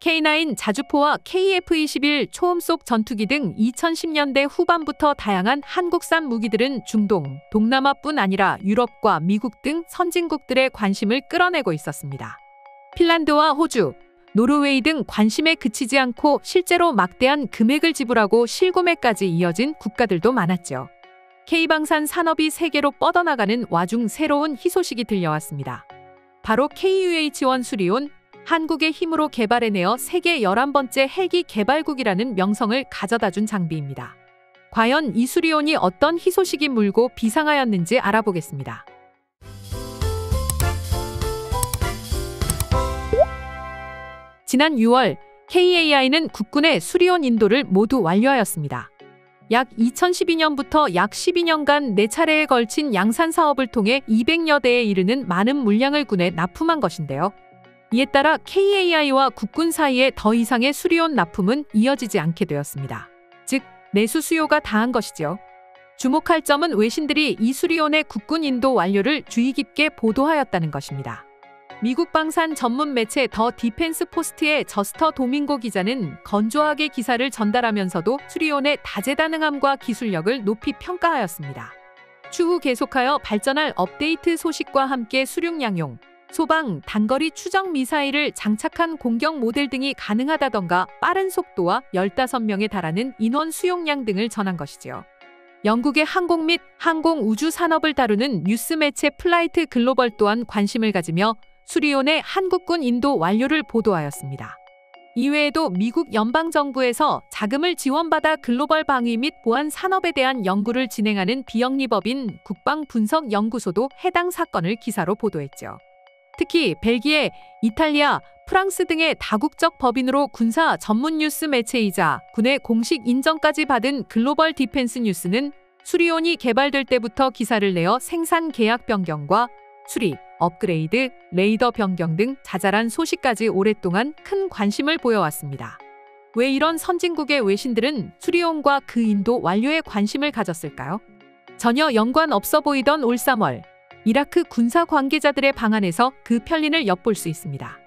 K9 자주포와 KF-21 초음속 전투기 등 2010년대 후반부터 다양한 한국산 무기들은 중동, 동남아뿐 아니라 유럽과 미국 등 선진국들의 관심을 끌어내고 있었습니다. 핀란드와 호주, 노르웨이 등 관심에 그치지 않고 실제로 막대한 금액을 지불하고 실구매까지 이어진 국가들도 많았죠. K방산 산업이 세계로 뻗어나가는 와중 새로운 희소식이 들려왔습니다. 바로 KUH-1 수리온, 한국의 힘으로 개발해내어 세계 11번째 헬기 개발국이라는 명성을 가져다준 장비입니다. 과연 이 수리온이 어떤 희소식이 물고 비상하였는지 알아보겠습니다. 지난 6월, KAI는 국군의 수리온 인도를 모두 완료하였습니다. 약 2012년부터 약 12년간 4차례에 걸친 양산 사업을 통해 200여 대에 이르는 많은 물량을 군에 납품한 것인데요. 이에 따라 KAI와 국군 사이에 더 이상의 수리온 납품은 이어지지 않게 되었습니다. 즉, 내수 수요가 다한 것이죠. 주목할 점은 외신들이 이 수리온의 국군 인도 완료를 주의 깊게 보도하였다는 것입니다. 미국 방산 전문 매체 더 디펜스 포스트의 저스터 도밍고 기자는 건조하게 기사를 전달하면서도 수리온의 다재다능함과 기술력을 높이 평가하였습니다. 추후 계속하여 발전할 업데이트 소식과 함께 수륙 양용, 소방, 단거리 추적 미사일을 장착한 공격 모델 등이 가능하다던가 빠른 속도와 15명에 달하는 인원 수용량 등을 전한 것이지요. 영국의 항공 및 항공우주 산업을 다루는 뉴스 매체 플라이트 글로벌 또한 관심을 가지며 수리온의 한국군 인도 완료를 보도하였습니다. 이외에도 미국 연방정부에서 자금을 지원받아 글로벌 방위 및 보안 산업에 대한 연구를 진행하는 비영리법인 국방분석연구소도 해당 사건을 기사로 보도했죠. 특히 벨기에, 이탈리아, 프랑스 등의 다국적 법인으로 군사 전문 뉴스 매체이자 군의 공식 인정까지 받은 글로벌 디펜스 뉴스는 수리온이 개발될 때부터 기사를 내어 생산 계약 변경과 수리, 업그레이드, 레이더 변경 등 자잘한 소식까지 오랫동안 큰 관심을 보여왔습니다. 왜 이런 선진국의 외신들은 수리온과 그 인도 완료에 관심을 가졌을까요? 전혀 연관 없어 보이던 올 3월, 이라크 군사 관계자들의 방안에서 그 편린을 엿볼 수 있습니다.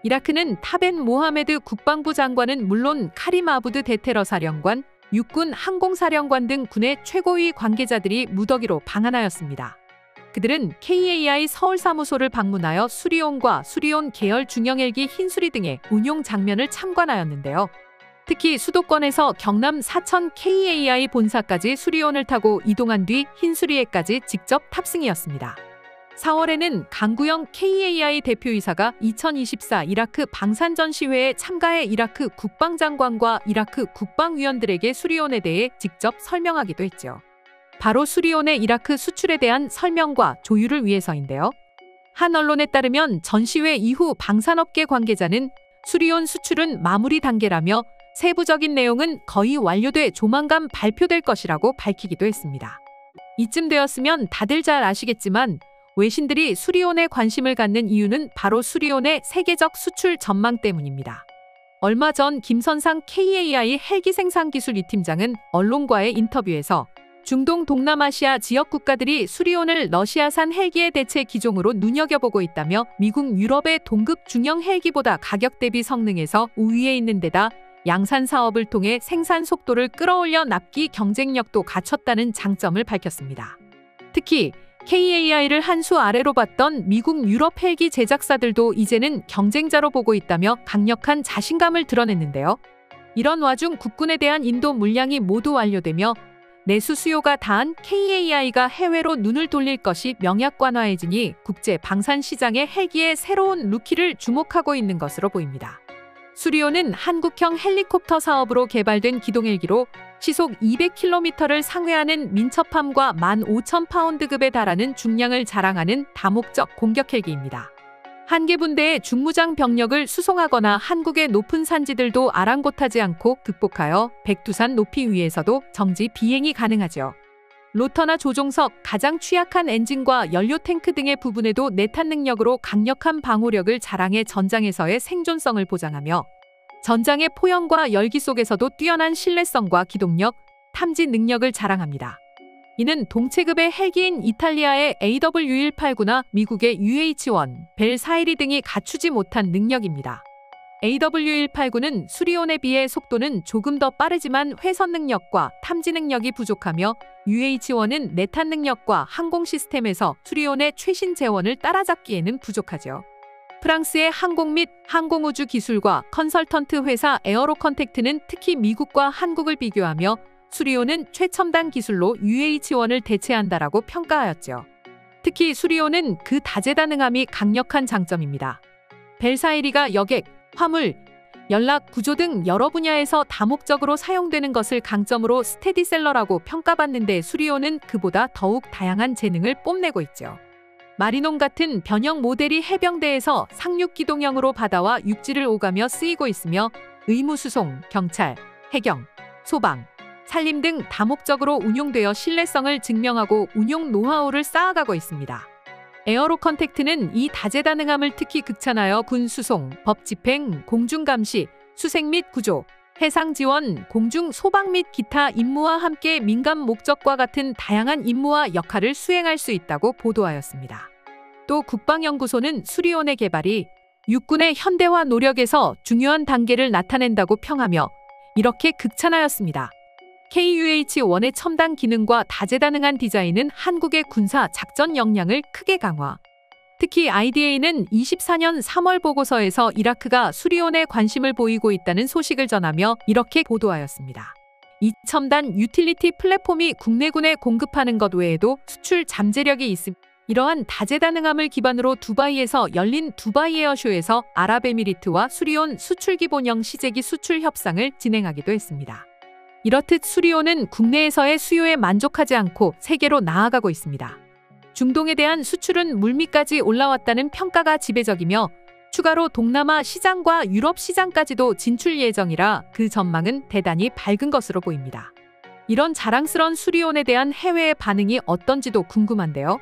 이라크는 타벤 모하메드 국방부 장관은 물론 카림 아부드 대테러 사령관, 육군 항공사령관 등 군의 최고위 관계자들이 무더기로 방한하였습니다. 그들은 KAI 서울사무소를 방문하여 수리온과 수리온 계열 중형헬기 흰수리 등의 운용 장면을 참관하였는데요. 특히 수도권에서 경남 사천 KAI 본사까지 수리온을 타고 이동한 뒤 흰수리에까지 직접 탑승이었습니다. 4월에는 강구영 KAI 대표이사가 2024 이라크 방산전시회에 참가해 이라크 국방장관과 이라크 국방위원들에게 수리온에 대해 직접 설명하기도 했죠. 바로 수리온의 이라크 수출에 대한 설명과 조율을 위해서인데요. 한 언론에 따르면 전시회 이후 방산업계 관계자는 수리온 수출은 마무리 단계라며 세부적인 내용은 거의 완료돼 조만간 발표될 것이라고 밝히기도 했습니다. 이쯤 되었으면 다들 잘 아시겠지만 외신들이 수리온에 관심을 갖는 이유는 바로 수리온의 세계적 수출 전망 때문입니다. 얼마 전 김선상 KAI 헬기 생산 기술 2팀장은 언론과의 인터뷰에서 중동 동남아시아 지역 국가들이 수리온을 러시아산 헬기의 대체 기종으로 눈여겨보고 있다며 미국, 유럽의 동급 중형 헬기보다 가격 대비 성능에서 우위에 있는 데다 양산 사업을 통해 생산 속도를 끌어올려 납기 경쟁력도 갖췄다는 장점을 밝혔습니다. 특히 KAI를 한 수 아래로 봤던 미국, 유럽 헬기 제작사들도 이제는 경쟁자로 보고 있다며 강력한 자신감을 드러냈는데요. 이런 와중 국군에 대한 인도 물량이 모두 완료되며 내수 수요가 다한 KAI가 해외로 눈을 돌릴 것이 명약관화해지니 국제 방산 시장의 헬기의 새로운 루키를 주목하고 있는 것으로 보입니다. 수리온은 한국형 헬리콥터 사업으로 개발된 기동헬기로 시속 200km를 상회하는 민첩함과 15,000파운드급에 달하는 중량을 자랑하는 다목적 공격헬기입니다. 한 개 분대의 중무장 병력을 수송하거나 한국의 높은 산지들도 아랑곳하지 않고 극복하여 백두산 높이 위에서도 정지 비행이 가능하죠. 로터나 조종석, 가장 취약한 엔진과 연료 탱크 등의 부분에도 내탄 능력으로 강력한 방호력을 자랑해 전장에서의 생존성을 보장하며 전장의 포연과 열기 속에서도 뛰어난 신뢰성과 기동력, 탐지 능력을 자랑합니다. 이는 동체급의 헬기인 이탈리아의 AW189나 미국의 UH-1, 벨 412 등이 갖추지 못한 능력입니다. AW189는 수리온에 비해 속도는 조금 더 빠르지만 회선 능력과 탐지 능력이 부족하며 UH-1은 내탄 능력과 항공 시스템에서 수리온의 최신 재원을 따라잡기에는 부족하죠. 프랑스의 항공 및 항공우주 기술과 컨설턴트 회사 에어로컨택트는 특히 미국과 한국을 비교하며 수리온은 최첨단 기술로 UH-1을 대체한다라고 평가하였죠. 특히 수리온은 그 다재다능함이 강력한 장점입니다. 벨사이리가 여객, 화물, 연락, 구조 등 여러 분야에서 다목적으로 사용되는 것을 강점으로 스테디셀러라고 평가받는데 수리온은 그보다 더욱 다양한 재능을 뽐내고 있죠. 마리논 같은 변형 모델이 해병대에서 상륙기동형으로 바다와 육지를 오가며 쓰이고 있으며 의무수송, 경찰, 해경, 소방, 산림 등 다목적으로 운용되어 신뢰성을 증명하고 운용 노하우를 쌓아가고 있습니다. 에어로컨택트는 이 다재다능함을 특히 극찬하여 군 수송, 법 집행, 공중 감시, 수색 및 구조, 해상 지원, 공중 소방 및 기타 임무와 함께 민간 목적과 같은 다양한 임무와 역할을 수행할 수 있다고 보도하였습니다. 또 국방연구소는 수리온의 개발이 육군의 현대화 노력에서 중요한 단계를 나타낸다고 평하며 이렇게 극찬하였습니다. KUH-1의 첨단 기능과 다재다능한 디자인은 한국의 군사 작전 역량을 크게 강화. 특히 IDA는 24년 3월 보고서에서 이라크가 수리온에 관심을 보이고 있다는 소식을 전하며 이렇게 보도하였습니다. 이 첨단 유틸리티 플랫폼이 국내군에 공급하는 것 외에도 수출 잠재력이 있음. 이러한 다재다능함을 기반으로 두바이에서 열린 두바이 에어쇼에서 아랍에미리트와 수리온 수출 기본형 시제기 수출 협상을 진행하기도 했습니다. 이렇듯 수리온은 국내에서의 수요에 만족하지 않고 세계로 나아가고 있습니다. 중동에 대한 수출은 물밑까지 올라왔다는 평가가 지배적이며 추가로 동남아 시장과 유럽 시장까지도 진출 예정이라 그 전망은 대단히 밝은 것으로 보입니다. 이런 자랑스러운 수리온에 대한 해외의 반응이 어떤지도 궁금한데요.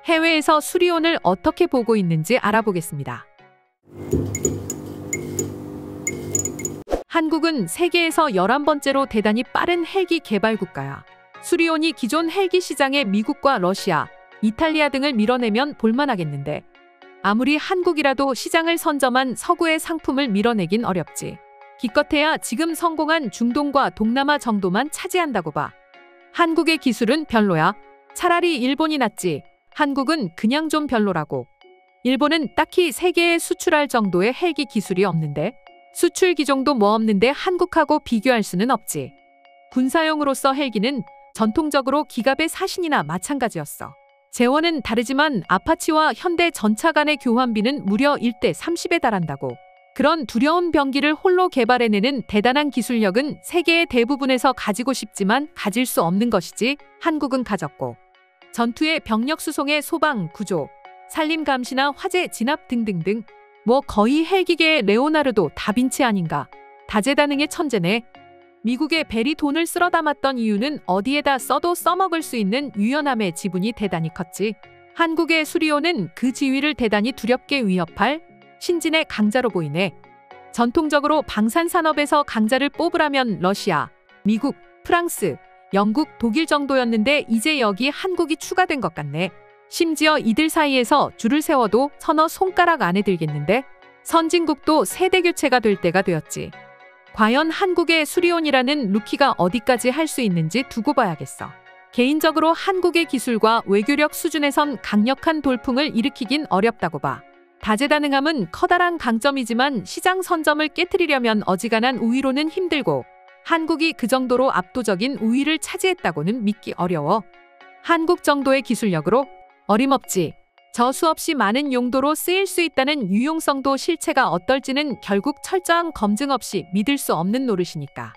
해외에서 수리온을 어떻게 보고 있는지 알아보겠습니다. 한국은 세계에서 11번째로 대단히 빠른 헬기 개발 국가야. 수리온이 기존 헬기 시장에 미국과 러시아, 이탈리아 등을 밀어내면 볼만하겠는데 아무리 한국이라도 시장을 선점한 서구의 상품을 밀어내긴 어렵지. 기껏해야 지금 성공한 중동과 동남아 정도만 차지한다고 봐. 한국의 기술은 별로야. 차라리 일본이 낫지. 한국은 그냥 좀 별로라고. 일본은 딱히 세계에 수출할 정도의 헬기 기술이 없는데 수출 기종도 뭐 없는데 한국하고 비교할 수는 없지. 군사용으로서 헬기는 전통적으로 기갑의 사신이나 마찬가지였어. 재원은 다르지만 아파치와 현대 전차 간의 교환비는 무려 1대 30에 달한다고. 그런 두려운 병기를 홀로 개발해내는 대단한 기술력은 세계의 대부분에서 가지고 싶지만 가질 수 없는 것이지 한국은 가졌고. 전투의 병력 수송의 소방, 구조, 산림 감시나 화재 진압 등등등 뭐 거의 헬기계의 레오나르도 다빈치 아닌가. 다재다능의 천재네. 미국의 벨이 돈을 쓸어 담았던 이유는 어디에다 써도 써먹을 수 있는 유연함의 지분이 대단히 컸지. 한국의 수리온은 그 지위를 대단히 두렵게 위협할 신진의 강자로 보이네. 전통적으로 방산산업에서 강자를 뽑으라면 러시아, 미국, 프랑스, 영국, 독일 정도였는데 이제 여기 한국이 추가된 것 같네. 심지어 이들 사이에서 줄을 세워도 서너 손가락 안에 들겠는데 선진국도 세대 교체가 될 때가 되었지. 과연 한국의 수리온이라는 루키가 어디까지 할 수 있는지 두고 봐야겠어. 개인적으로 한국의 기술과 외교력 수준에선 강력한 돌풍을 일으키긴 어렵다고 봐. 다재다능함은 커다란 강점이지만 시장 선점을 깨트리려면 어지간한 우위로는 힘들고 한국이 그 정도로 압도적인 우위를 차지했다고는 믿기 어려워. 한국 정도의 기술력으로 어림없지. 저 수없이 많은 용도로 쓰일 수 있다는 유용성도 실체가 어떨지는 결국 철저한 검증 없이 믿을 수 없는 노릇이니까.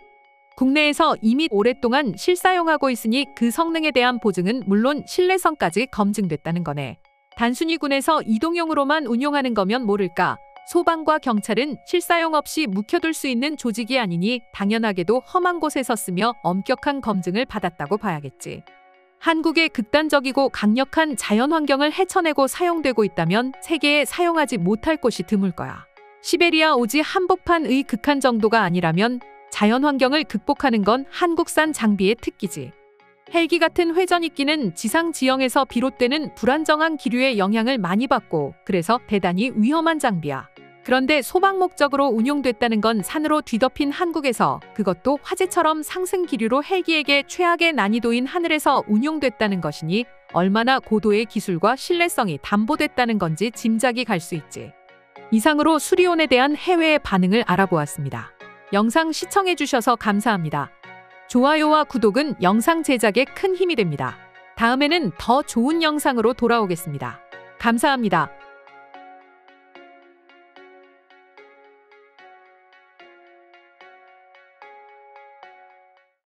국내에서 이미 오랫동안 실사용하고 있으니 그 성능에 대한 보증은 물론 신뢰성까지 검증됐다는 거네. 단순히 군에서 이동용으로만 운용하는 거면 모를까. 소방과 경찰은 실사용 없이 묵혀둘 수 있는 조직이 아니니 당연하게도 험한 곳에서 쓰며 엄격한 검증을 받았다고 봐야겠지. 한국의 극단적이고 강력한 자연환경을 헤쳐내고 사용되고 있다면 세계에 사용하지 못할 곳이 드물 거야. 시베리아 오지 한복판의 극한 정도가 아니라면 자연환경을 극복하는 건 한국산 장비의 특기지. 헬기 같은 회전익기는 지상 지형에서 비롯되는 불안정한 기류의 영향을 많이 받고 그래서 대단히 위험한 장비야. 그런데 소방 목적으로 운용됐다는 건 산으로 뒤덮인 한국에서, 그것도 화재처럼 상승 기류로 헬기에게 최악의 난이도인 하늘에서 운용됐다는 것이니 얼마나 고도의 기술과 신뢰성이 담보됐다는 건지 짐작이 갈 수 있지. 이상으로 수리온에 대한 해외의 반응을 알아보았습니다. 영상 시청해주셔서 감사합니다. 좋아요와 구독은 영상 제작에 큰 힘이 됩니다. 다음에는 더 좋은 영상으로 돌아오겠습니다. 감사합니다.